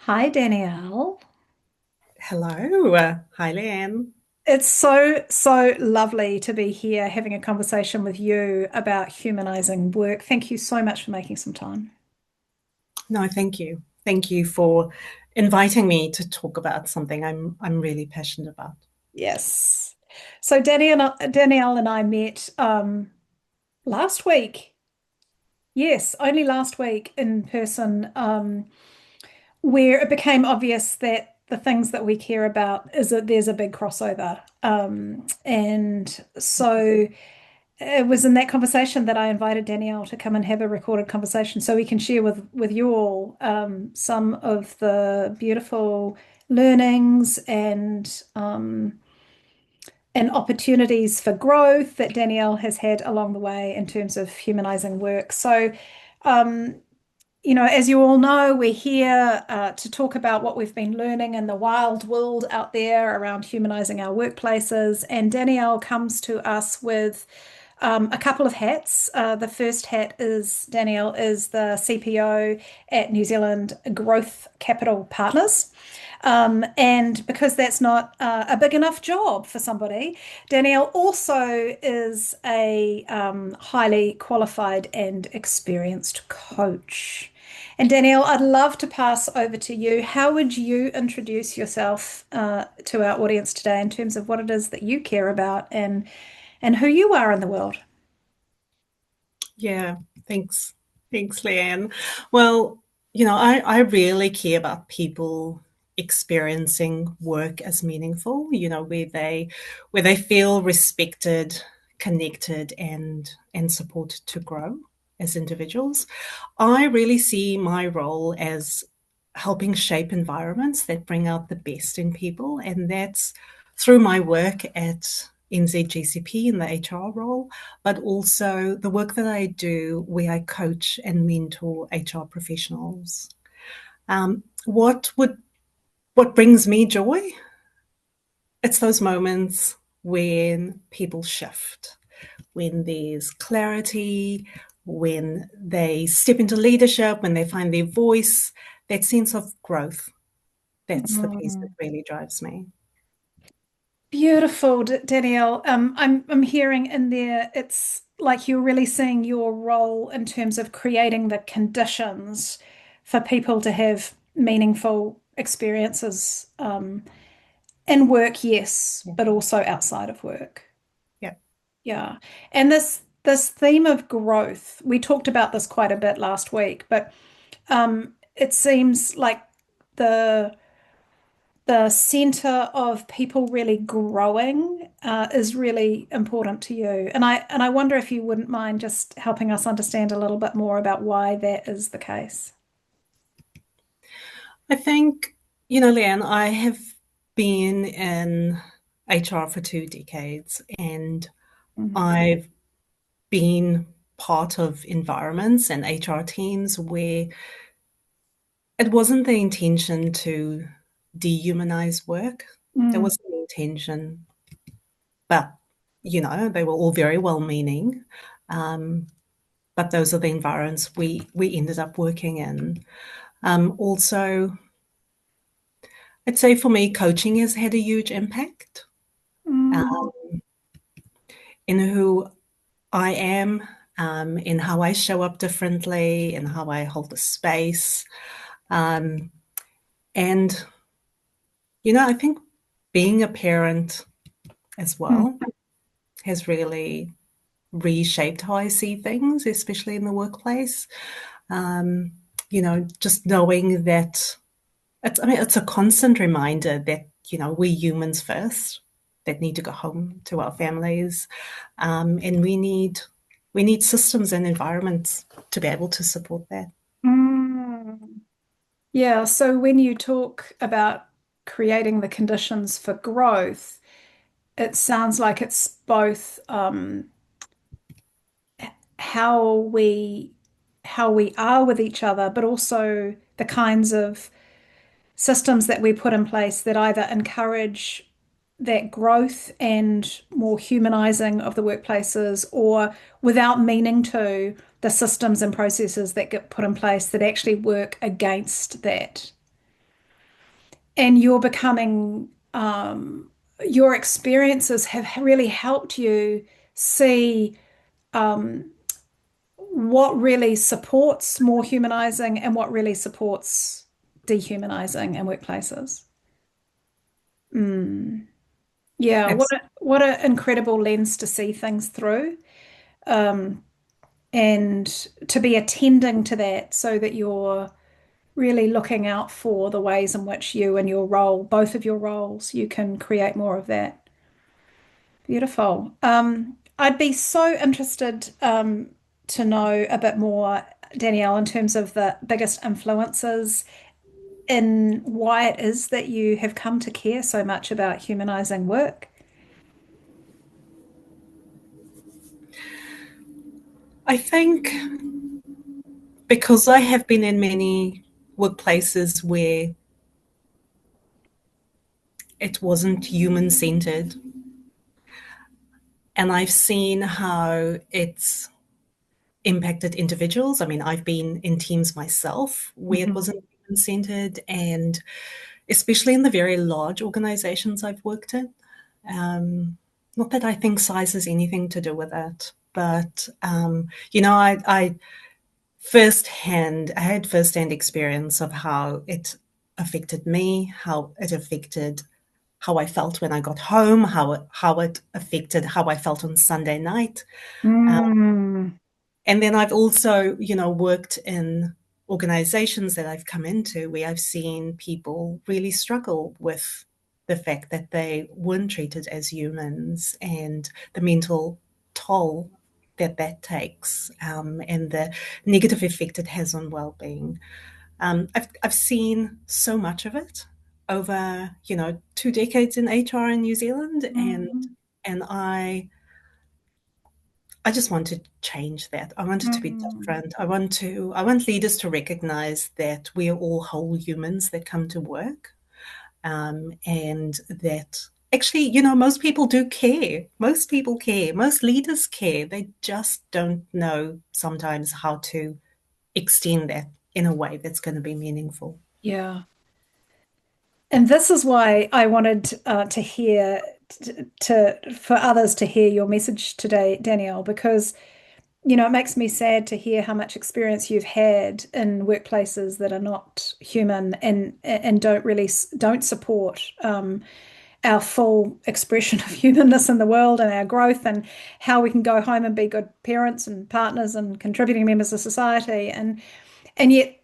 Hi, Danielle. Hello. Hi, Leanne. It's so lovely to be here having a conversation with you about humanizing work. Thank you so much for making some time. No, thank you. Thank you for inviting me to talk about something I'm really passionate about. Yes. So Danielle and I met last week. Yes, only last week in person, where it became obvious that the things that we care about is that there's a big crossover. And so it was in that conversation that I invited Danielle to come and have a recorded conversation so we can share with you all some of the beautiful learnings and opportunities for growth that Danielle has had along the way in terms of humanizing work. So, um, as you all know, we're here to talk about what we've been learning in the wild world out there around humanizing our workplaces. And Danielle comes to us with a couple of hats. The first hat is Danielle is the CPO at New Zealand Growth Capital Partners. And because that's not a big enough job for somebody, Danielle also is a highly qualified and experienced coach. And Danielle, I'd love to pass over to you. How would you introduce yourself to our audience today in terms of what it is that you care about and who you are in the world? Yeah, thanks. Thanks, Leanne. Well, I really care about people experiencing work as meaningful, where they feel respected, connected, and supported to grow as individuals. I really see my role as helping shape environments that bring out the best in people, and that's through my work at NZGCP in the HR role, but also the work that I do where I coach and mentor HR professionals. Um, what would what brings me joy? It's those moments when people shift, when there's clarity, when they step into leadership, when they find their voice, that sense of growth. That's the piece that Mm. really drives me. Beautiful, Danielle. I'm hearing in there it's like you're really seeing your role in terms of creating the conditions for people to have meaningful experiences in work, yes, Yeah. but also outside of work. Yeah. Yeah. And this theme of growth, we talked about this quite a bit last week, but it seems like the the center of people really growing is really important to you. And I wonder if you wouldn't mind just helping us understand a little bit more about why that is the case. I think, Leanne, I have been in HR for 2 decades, and Mm. I've been part of environments and HR teams where it wasn't the intention to dehumanize work. There Mm. wasn't the intention, but they were all very well meaning. Um, but those are the environments we ended up working in. Also, I'd say for me, coaching has had a huge impact Mm. um, in who I am, in how I show up differently, in how I hold the space. Um, and, I think being a parent as Mm. well has really reshaped how I see things, especially in the workplace. Um, just knowing that it's a constant reminder that, we're humans first that need to go home to our families. And we need systems and environments to be able to support that. Mm. Yeah, so when you talk about creating the conditions for growth, it sounds like it's both how we how we are with each other, but also the kinds of systems that we put in place that either encourage that growth and more humanizing of the workplaces, or without meaning to, the systems and processes that get put in place that actually work against that. and you're becoming, your experiences have really helped you see what really supports more humanizing and what really supports dehumanizing in workplaces. Mm. Yeah, what an incredible lens to see things through, um, and to be attending to that so that you're really looking out for the ways in which you and your role, both of your roles, you can create more of that. Beautiful. I'd be so interested to know a bit more, Danielle, in terms of the biggest influences in why it is that you have come to care so much about humanizing work. I think because I have been in many workplaces where it wasn't human centered, and I've seen how it's impacted individuals. I mean, I've been in teams myself where it Mhm. wasn't human centered, and especially in the very large organizations I've worked in. Not that I think size has anything to do with it, but I had firsthand experience of how it affected me, how it affected how I felt when I got home, how it affected how I felt on Sunday night. Mm, And then I've also, worked in organizations that I've come into where I've seen people really struggle with the fact that they weren't treated as humans and the mental toll that that takes, and the negative effect it has on well-being. I've seen so much of it over, 2 decades in HR in New Zealand, mm, and I just want to change that. I want it to be mm. different. I want leaders to recognize that we are all whole humans that come to work, and that actually, most people do care. Most people care. Most leaders care. They just don't know sometimes how to extend that in a way that's going to be meaningful. Yeah. And this is why I wanted to hear for others to hear your message today, Danielle, because it makes me sad to hear how much experience you've had in workplaces that are not human and don't support our full expression of humanness in the world and our growth and how we can go home and be good parents and partners and contributing members of society. And yet,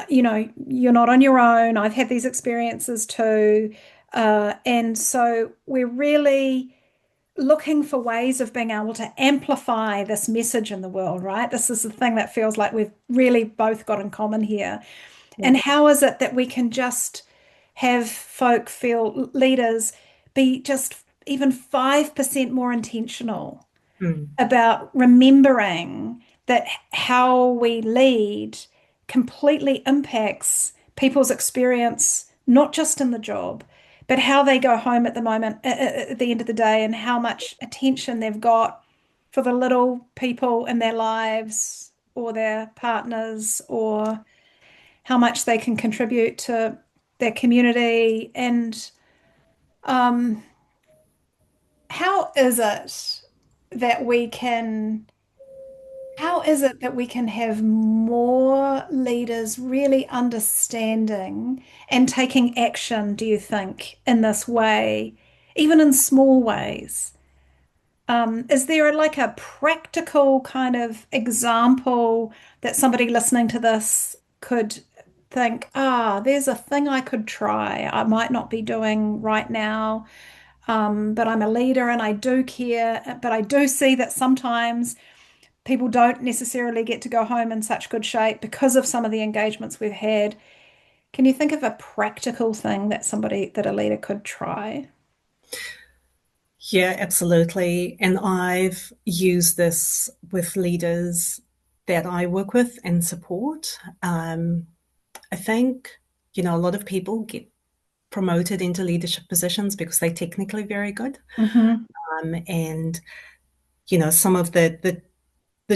you're not on your own. I've had these experiences too. And so we're really looking for ways of being able to amplify this message in the world, right? This is the thing that feels like we've really both got in common here. Yeah. And how is it that we can just have folk feel leaders be just even 5% more intentional Mm, about remembering that how we lead completely impacts people's experience, not just in the job, but how they go home at the moment, at the end of the day, and how much attention they've got for the little people in their lives or their partners, or how much they can contribute to their community. And um, how is it that we can How is it that we can have more leaders really understanding and taking action, do you think, in this way, even in small ways? Is there like a practical kind of example that somebody listening to this could think, there's a thing I could try. I might not be doing right now, but I'm a leader and I do care, but I do see that sometimes people don't necessarily get to go home in such good shape because of some of the engagements we've had. Can you think of a practical thing that a leader could try? yeah, absolutely. And I've used this with leaders that I work with and support. I think, a lot of people get promoted into leadership positions because they're technically very good. Hmm. And, some of the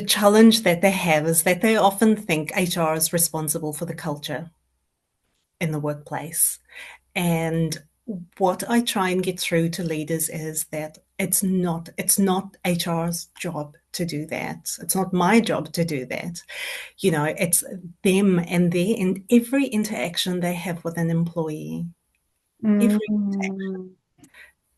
challenge that they have is that they often think HR is responsible for the culture in the workplace. And what I try and get through to leaders is that it's not HR's job to do that. It's not my job to do that. It's them and their in every interaction they have with an employee. Every Mm.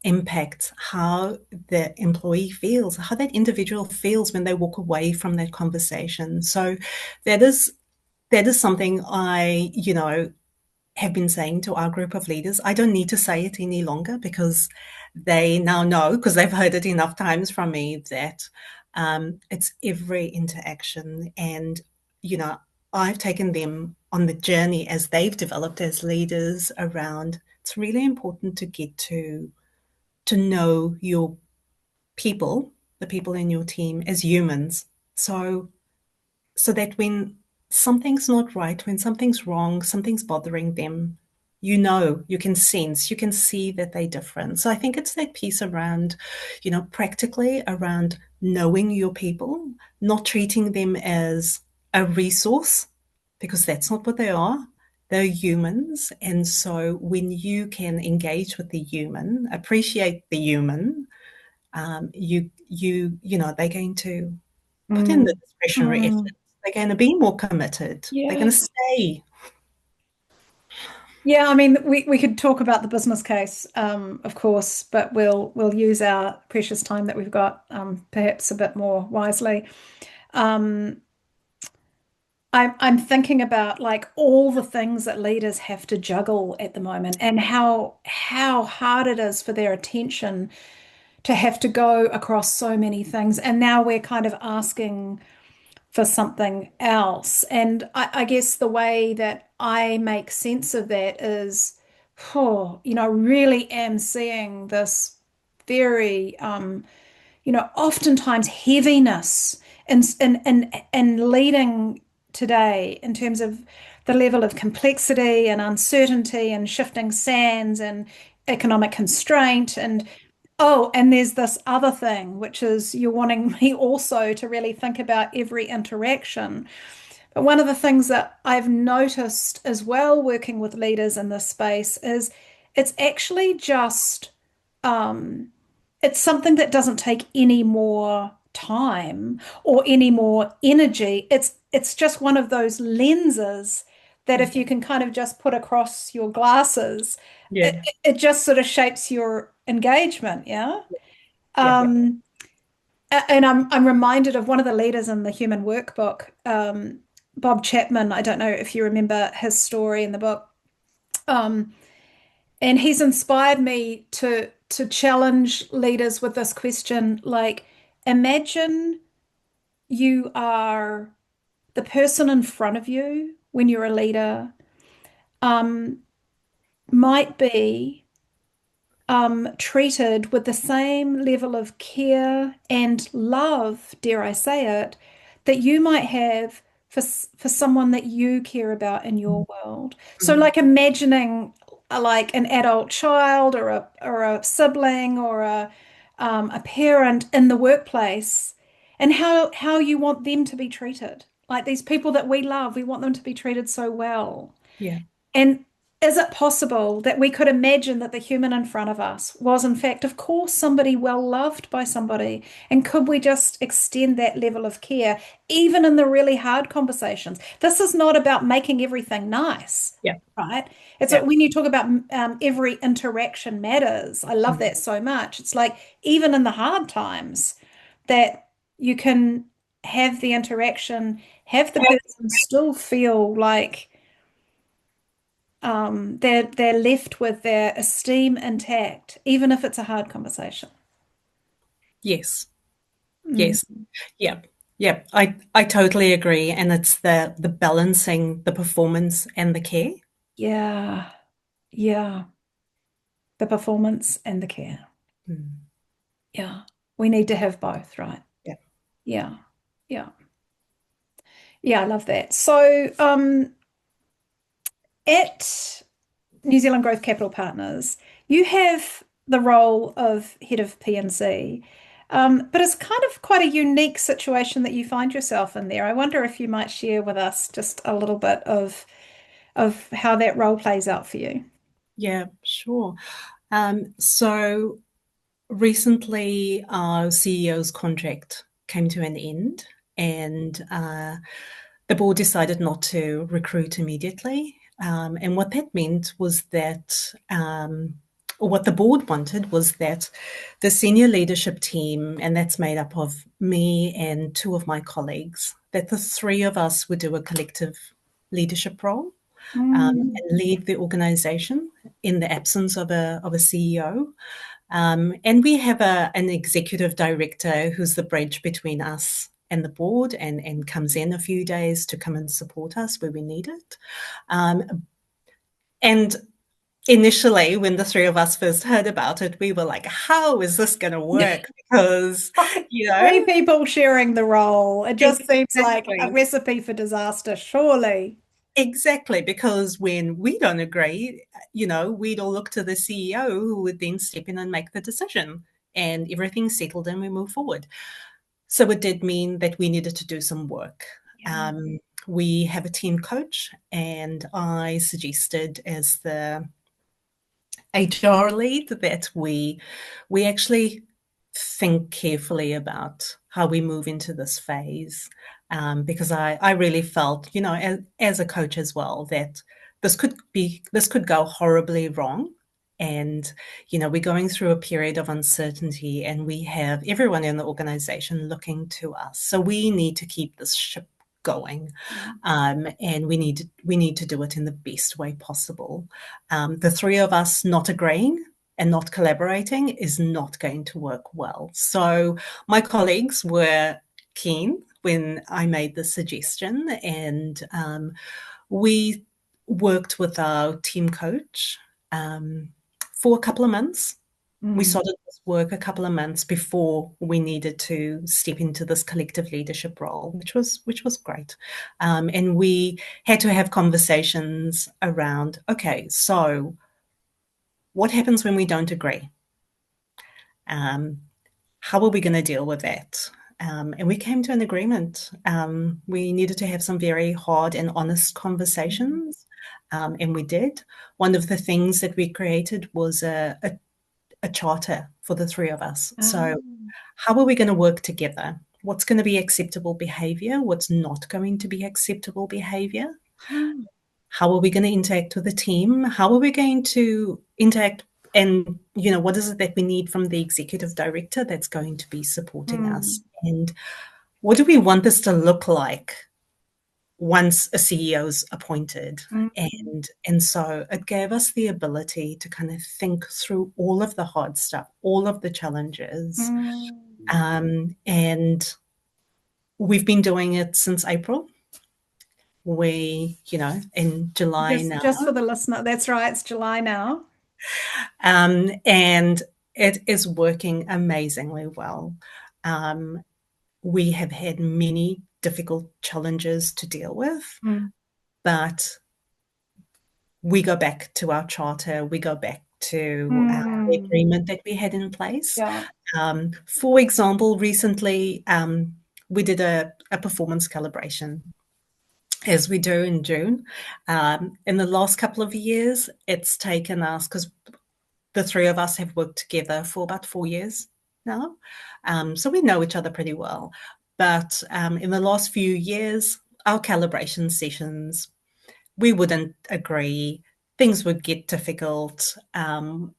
impacts how the employee feels, how that individual feels when they walk away from that conversation. So that is that is something I have been saying to our group of leaders. I don't need to say it any longer because they now know, because they've heard it enough times from me, that it's every interaction. And, you know, I've taken them on the journey as they've developed as leaders around it's really important to get to know your people, the people in your team as humans. So that when something's not right, when something's wrong, something's bothering them, you can sense, you can see that they're different. So I think it's that piece around, practically around knowing your people, not treating them as a resource, because that's not what they are. They're humans. And so when you can engage with the human, appreciate the human, they're going to put in the Mm. discretionary effort. Mm. They're going to be more committed. They're going Yeah. to stay. Yeah, I mean, we could talk about the business case, of course, but we'll use our precious time that we've got, perhaps a bit more wisely. Um, I'm thinking about like all the things that leaders have to juggle at the moment and how hard it is for their attention to have to go across so many things. And now we're kind of asking for something else. And I guess the way that I make sense of that is, oh, really am seeing this very, oftentimes heaviness and leading today in terms of the level of complexity and uncertainty and shifting sands and economic constraint and oh, and there's this other thing, which is you're wanting me also to really think about every interaction. But one of the things that I've noticed as well working with leaders in this space is it's actually just um, it's something that doesn't take any more time or any more energy. It's just one of those lenses that if you can kind of just put across your glasses, it, Yeah, it just sort of shapes your engagement, yeah? yeah, Um, and I'm reminded of one of the leaders in the Human Workbook, Bob Chapman. I don't know if you remember his story in the book. Um, and he's inspired me to challenge leaders with this question, like, imagine you are the person in front of you when you're a leader, um, might be treated with the same level of care and love, dare I say it, that you might have for someone that you care about in your world. So, mm, like imagining like an adult child or a sibling or a parent in the workplace, and how you want them to be treated. Like these people that we love, we want them to be treated so well. yeah, And is it possible that we could imagine that the human in front of us was, in fact, of course, somebody well loved by somebody? And could we just extend that level of care, even in the really hard conversations? This is not about making everything nice, yeah, right? It's yeah, like when you talk about every interaction matters. I love mm, that so much. It's like even in the hard times, that you can have the interaction, have the person still feel like they're left with their esteem intact, even if it's a hard conversation. yes, Mm. yes, yeah, yeah. I totally agree, and it's the balancing the performance and the care. Yeah, yeah. The performance and the care. Mm, Yeah. We need to have both, right? yeah, Yeah. Yeah. Yeah, I love that. So, at New Zealand Growth Capital Partners, you have the role of head of P&C, but it's kind of quite a unique situation that you find yourself in there. I wonder if you might share with us just a little bit of how that role plays out for you. Yeah, sure. So recently, our CEO's contract came to an end, and the board decided not to recruit immediately. And what that meant was that, or what the board wanted was that the senior leadership team, and that's made up of me and two of my colleagues, that the three of us would do a collective leadership role, Mm, and lead the organization in the absence of a CEO. And we have an executive director who's the bridge between us and the board, and comes in a few days to come and support us where we need it. And initially, when the three of us first heard about it, we were like, how is this going to work? Because, you three know, people sharing the role. It just seems like a exactly. recipe for disaster, surely. Exactly, because when we don't agree, we'd all look to the CEO who would then step in and make the decision, and everything's settled and we move forward. So it did mean that we needed to do some work. Yeah. We have a team coach, and I suggested as the HR lead that we actually think carefully about how we move into this phase, because I really felt, as a coach as well, that this could go horribly wrong. And we're going through a period of uncertainty, and we have everyone in the organization looking to us, so we need to keep this ship going, Mm, and we need to do it in the best way possible. The three of us not agreeing and not collaborating is not going to work well. So my colleagues were keen when I made the suggestion, and we worked with our team coach for a couple of months. We mm, started this work a couple of months before we needed to step into this collective leadership role, which was great. And we had to have conversations around, okay, so what happens when we don't agree? Um, how are we going to deal with that? And we came to an agreement. We needed to have some very hard and honest mm. conversations, and we did. One of the things that we created was a charter for the three of us. Ah, So, how are we going to work together? What's going to be acceptable behavior? What's not going to be acceptable behavior? ah, How are we going to interact with the team? How are we going to interact? And, what is it that we need from the executive director that's going to be supporting us? mm, And what do we want this to look like once a CEO's appointed? mm, And so it gave us the ability to kind of think through all of the hard stuff, all of the challenges. mm. And we've been doing it since April. In July now. Just for the listener, that's right. It's July now. And it is working amazingly well. Um, we have had many difficult challenges to deal with, Mm, but we go back to our charter, we go back to the mm. agreement that we had in place. Yeah. For example, recently we did a performance calibration, as we do in June. In the last couple of years, it's taken us, because the three of us have worked together for about 4 years now. So we know each other pretty well. But in the last few years, our calibration sessions, we wouldn't agree. Things would get difficult. And,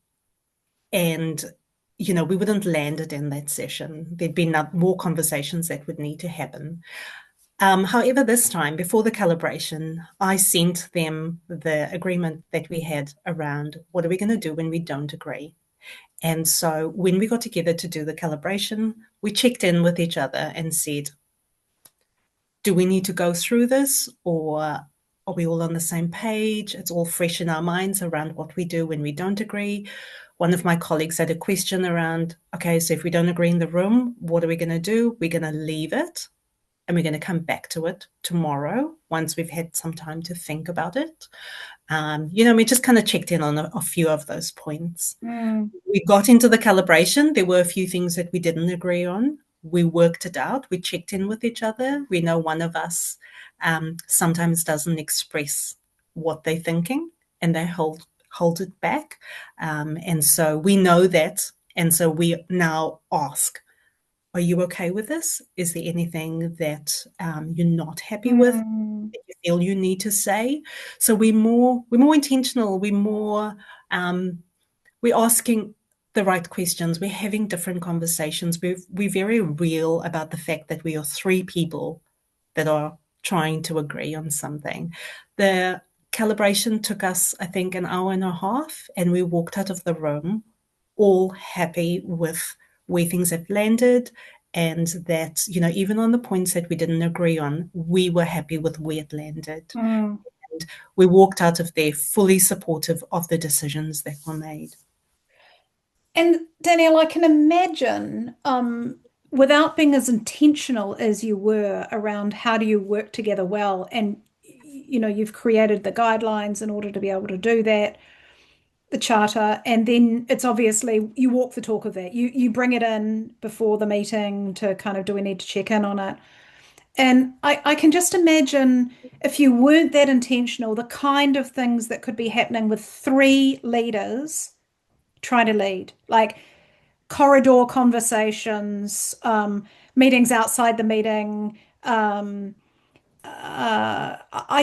we wouldn't land it in that session. There'd be more conversations that would need to happen. However, this time, before the calibration, I sent them the agreement that we had around what are we going to do when we don't agree. And so when we got together to do the calibration, we checked in with each other and said, do we need to go through this, or are we all on the same page? It's all fresh in our minds around what we do when we don't agree. One of my colleagues had a question around, okay, so if we don't agree in the room, what are we going to do? We're going to leave it and we're going to come back to it tomorrow once we've had some time to think about it. We just kind of checked in on a few of those points. Mm, We got into the calibration. There were a few things that we didn't agree on. We worked it out. We checked in with each other. We know one of us sometimes doesn't express what they're thinking, and they hold it back. And so we know that. And so we now ask, are you okay with this? Is there anything that you're not happy with, Mm, that you feel you need to say? So we're more intentional. We're asking the right questions. We're having different conversations. We're very real about the fact that we are three people that are trying to agree on something. The calibration took us, I think, an hour and a half, and we walked out of the room all happy with where things have landed, and that, even on the points that we didn't agree on, we were happy with where it landed. mm. And we walked out of there fully supportive of the decisions that were made. And Danielle, I can imagine, without being as intentional as you were around how do you work together well, and you've created the guidelines in order to be able to do that, the charter, and then it's obviously you walk the talk of that. You bring it in before the meeting to kind of do we need to check in on it. And I can just imagine if you weren't that intentional, the kind of things that could be happening with three leaders trying to lead. Like corridor conversations, meetings outside the meeting. I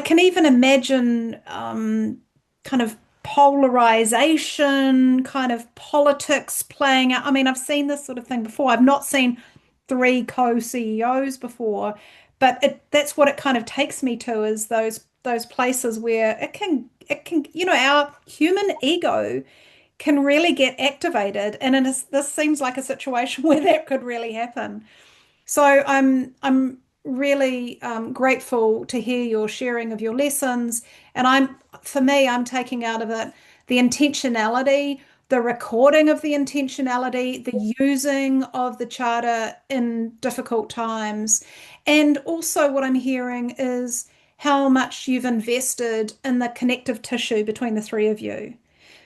can even imagine kind of polarization, kind of politics playing out. I mean, I've seen this sort of thing before. I've not seen three co-CEOs before, but that's what it kind of takes me to is those places where it can our human ego can really get activated. And this seems like a situation where that could really happen. So I'm really grateful to hear your sharing of your lessons. And for me, I'm taking out of it the intentionality, the recording of the intentionality, the using of the charter in difficult times. And also what I'm hearing is how much you've invested in the connective tissue between the three of you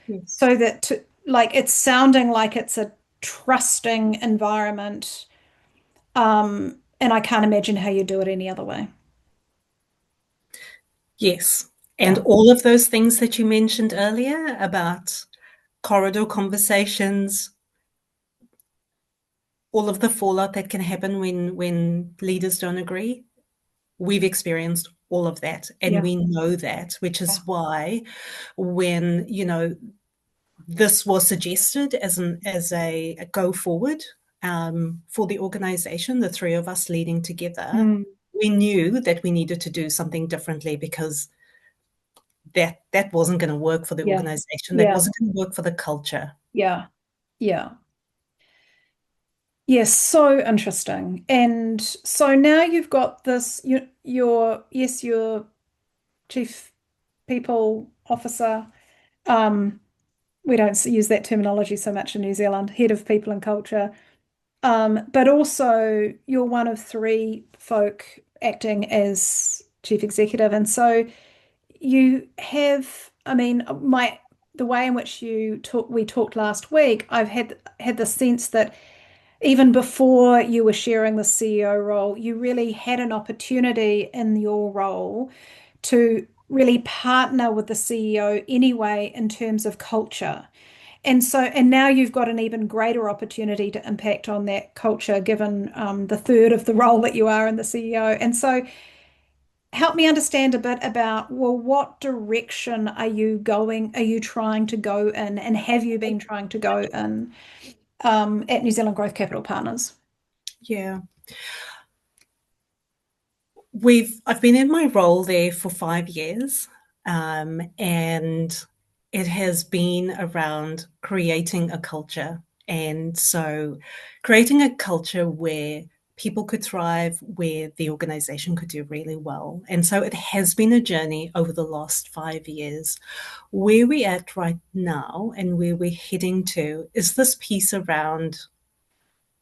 Yes. so that like it's sounding like it's a trusting environment. And I can't imagine how you do it any other way. Yes. And Yeah. all of those things that you mentioned earlier about corridor conversations, all of the fallout that can happen when leaders don't agree, we've experienced all of that, and Yeah. we know that, which Yeah. is why when, this was suggested as a go forward for the organization, the three of us leading together, Mm. we knew that we needed to do something differently because that wasn't going to work for the Yeah. organization. That Yeah. wasn't going to work for the culture. Yeah. Yeah. Yes, so interesting. And so now you've got this, your chief people officer. Um, we don't use that terminology so much in New Zealand, head of people and culture. But also you're one of three folk acting as chief executive. And so you have, I mean, the way in which we talked last week, I've had the sense that even before you were sharing the CEO role, you really had an opportunity in your role to really partner with the CEO anyway in terms of culture. And now you've got an even greater opportunity to impact on that culture, given the third of the role that you are in the CEO. And so help me understand a bit about, well, what direction are you going? Are you trying to go in, and have you been trying to go in at New Zealand Growth Capital Partners? Yeah. I've been in my role there for 5 years, and it has been around creating a culture. And so creating a culture where people could thrive, where the organization could do really well. And so it has been a journey over the last 5 years. Where we're at right now and where we're heading to is this piece around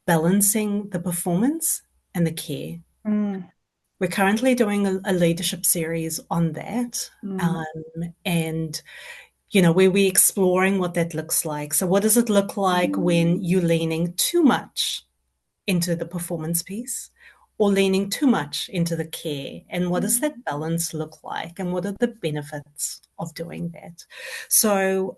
balancing the performance and the care. Mm, We're currently doing a leadership series on that. mm, Um, and, where we're exploring what that looks like. So, what does it look like when you're leaning too much into the performance piece? or leaning too much into the care? And what does Mm. that balance look like? And what are the benefits of doing that? So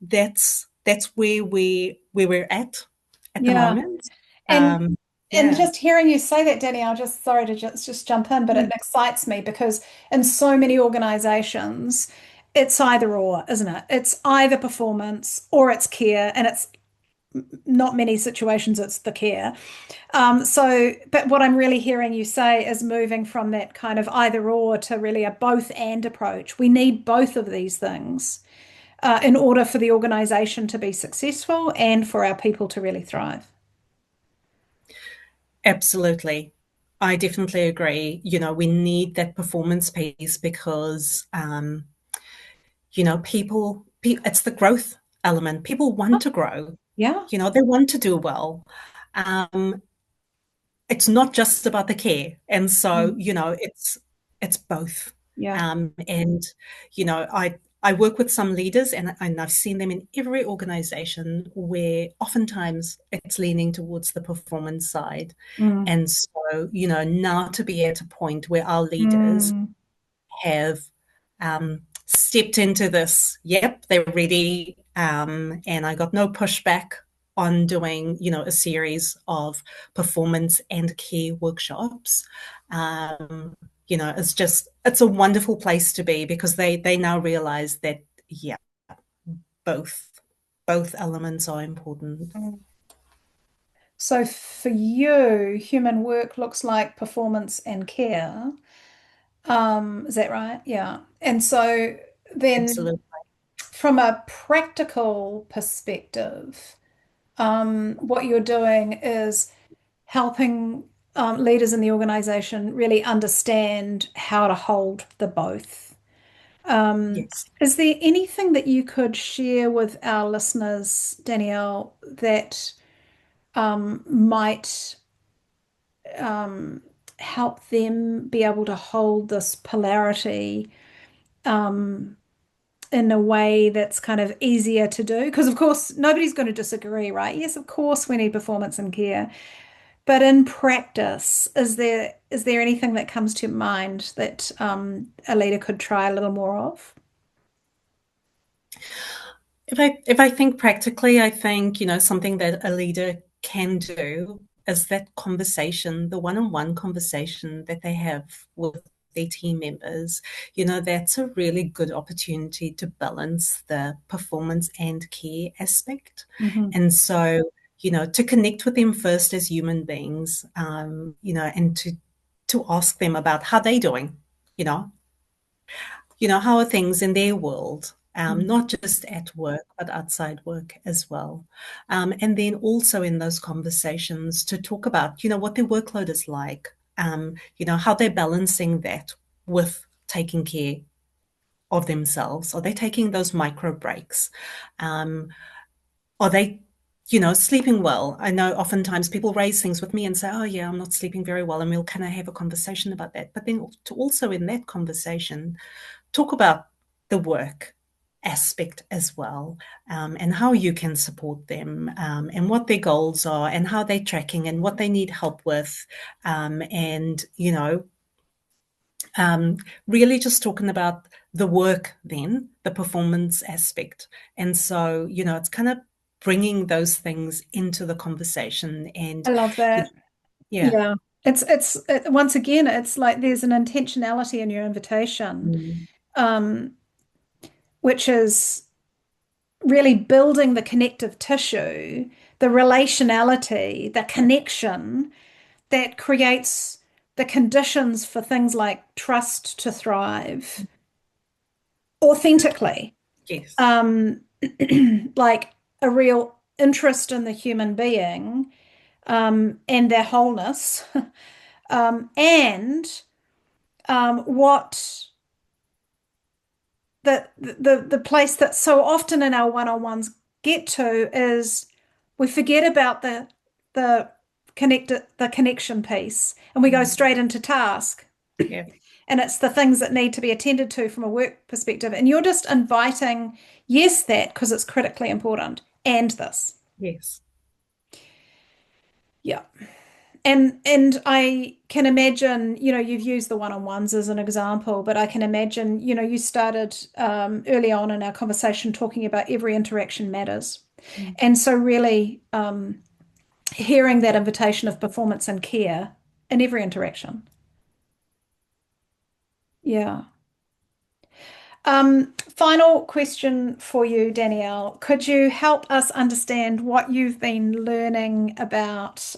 that's where we're at the Yeah. moment. And and Yeah. just hearing you say that, Danny, I'm just sorry to just jump in, but it Mm. excites me because in so many organizations, it's either or, isn't it? It's either performance or it's care, and it's not many situations it's the care. But what I'm really hearing you say is moving from that kind of either or to really a both and approach. We need both of these things in order for the organization to be successful and for our people to really thrive. Absolutely. I definitely agree. We need that performance piece because, it's the growth element. People want to grow, Yeah, they want to do well. Um, it's not just about the care. And so, mm, it's both. yeah, And, I work with some leaders and I've seen them in every organization where oftentimes it's leaning towards the performance side. mm, And so, now to be at a point where our leaders mm, have stepped into this, yep, they're ready. And I got no pushback on doing, a series of performance and care workshops. It's a wonderful place to be because they now realize that, yeah, both both elements are important. mm. So for you, human work looks like performance and care. Is that right? Yeah. And so then Absolutely. from a practical perspective, what you're doing is helping leaders in the organization really understand how to hold the both. Um, Yes. is there anything that you could share with our listeners, Danielle, that might um, help them be able to hold this polarity um, in a way that's kind of easier to do? Because, of course, nobody's going to disagree, right? Yes, of course, we need performance and care. But in practice, is there anything that comes to mind that a leader could try a little more of? If I think practically, I think, something that a leader can do is that conversation, the one-on-one conversation that they have with their team members. That's a really good opportunity to balance the performance and care aspect. Hmm. And so, to connect with them first as human beings, and to ask them about how they're doing, you know, how are things in their world, not just at work, but outside work as well. And then also in those conversations to talk about, what their workload is like, how they're balancing that with taking care of themselves. Are they taking those micro breaks? Um, are they sleeping well? I know oftentimes people raise things with me and say, oh, yeah, I'm not sleeping very well. And we'll kind of have a conversation about that. But then to also in that conversation, talk about the work aspect as well, and how you can support them, and what their goals are and how they're tracking and what they need help with, and really just talking about the work, then the performance aspect. And so it's kind of bringing those things into the conversation. And I love you know, that. yeah. Yeah. Once again, it's like there's an intentionality in your invitation, Mm. um, which is really building the connective tissue, the relationality, the connection that creates the conditions for things like trust to thrive authentically. Yes. Um, like a real interest in the human being and their wholeness, and what the place that so often in our one-on-ones get to is we forget about the connection piece and we go Mm. straight into task. Yeah. And it's the things that need to be attended to from a work perspective. And you're just inviting, yes, that because it's critically important, and this. Yes. Yeah. And I can imagine, you've used the one-on-ones as an example, but I can imagine, you started early on in our conversation talking about every interaction matters. Mm. And so really hearing that invitation of performance and care in every interaction. Yeah. Final question for you, Danielle. Could you help us understand what you've been learning about,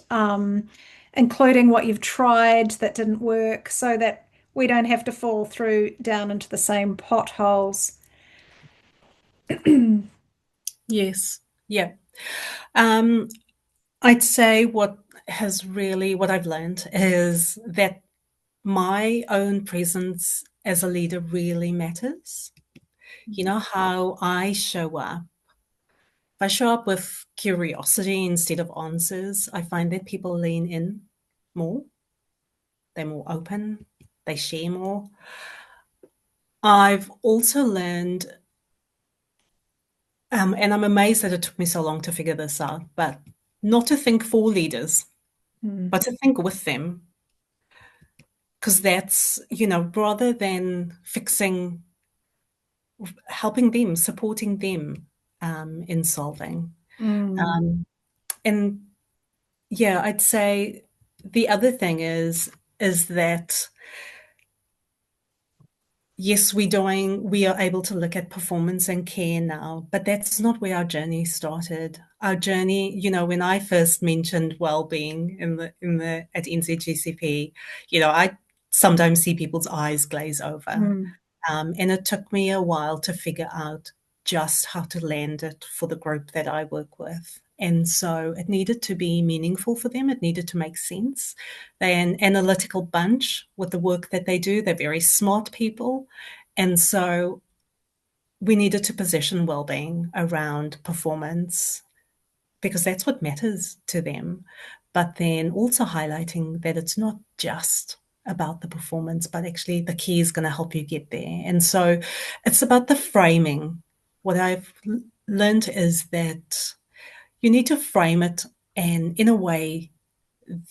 including what you've tried that didn't work, so that we don't have to fall through down into the same potholes? Yes. Yeah. Um, I'd say what I've learned is that my own presence as a leader really matters. You know how I show up. If I show up with curiosity instead of answers, I find that people lean in more. They're more open. They share more. I've also learned, and I'm amazed that it took me so long to figure this out, but not to think for leaders, Mm, but to think with them. Because that's, rather than fixing, helping them, supporting them in solving. mm, Um, and yeah, I'd say the other thing is that yes, we are able to look at performance and care now, but that's not where our journey started. Our journey, when I first mentioned well-being in the at NZGCP, I sometimes see people's eyes glaze over. mm, And it took me a while to figure out just how to land it for the group that I work with. And so it needed to be meaningful for them. It needed to make sense. They're an analytical bunch with the work that they do. They're very smart people. And so we needed to position well-being around performance because that's what matters to them. But then also highlighting that it's not just about the performance, but actually the key is going to help you get there. And so it's about the framing. What I've learned is that you need to frame it and in a way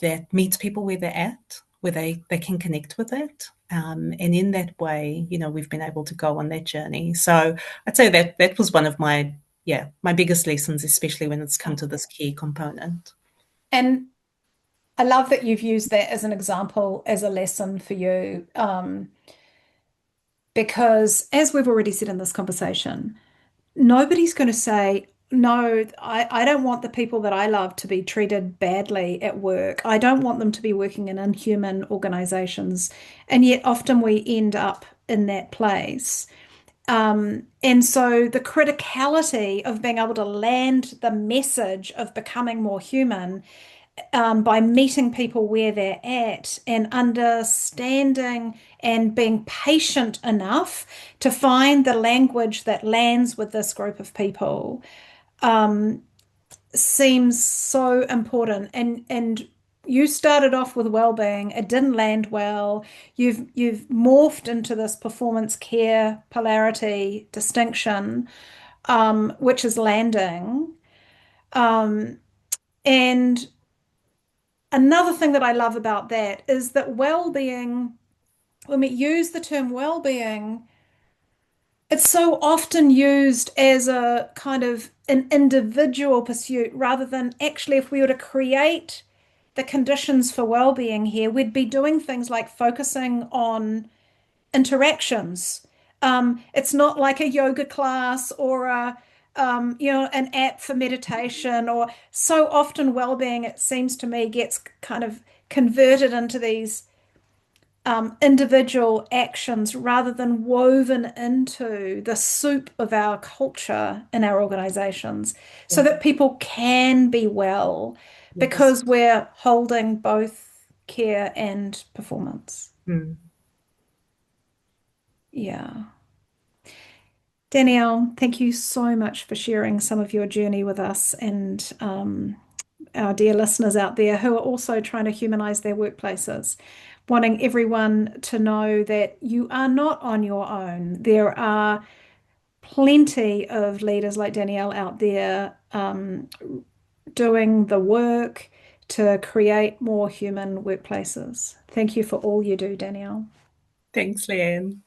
that meets people where they're at, where they can connect with it. And in that way, we've been able to go on that journey. So I'd say that was one of my biggest lessons, especially when it's come yeah. to this key component. And I love that you've used that as an example, as a lesson for you, because as we've already said in this conversation, nobody's going to say, no, I don't want the people that I love to be treated badly at work. I don't want them to be working in inhuman organizations. And yet often we end up in that place. And so the criticality of being able to land the message of becoming more human, by meeting people where they're at and understanding and being patient enough to find the language that lands with this group of people, seems so important. And you started off with well-being, it didn't land well. You've morphed into this performance care polarity distinction, which is landing. Um, and another thing that I love about that is that well-being, when we use the term well-being, it's so often used as a kind of an individual pursuit rather than actually, if we were to create the conditions for well-being here, we'd be doing things like focusing on interactions. It's not like a yoga class or an app for meditation. Or so often well-being, it seems to me, gets kind of converted into these individual actions rather than woven into the soup of our culture in our organizations so Yeah. that people can be well Yes. because we're holding both care and performance. Mm. Yeah. Danielle, thank you so much for sharing some of your journey with us and our dear listeners out there who are also trying to humanize their workplaces, wanting everyone to know that you are not on your own. There are plenty of leaders like Danielle out there doing the work to create more human workplaces. Thank you for all you do, Danielle. Thanks, Leanne.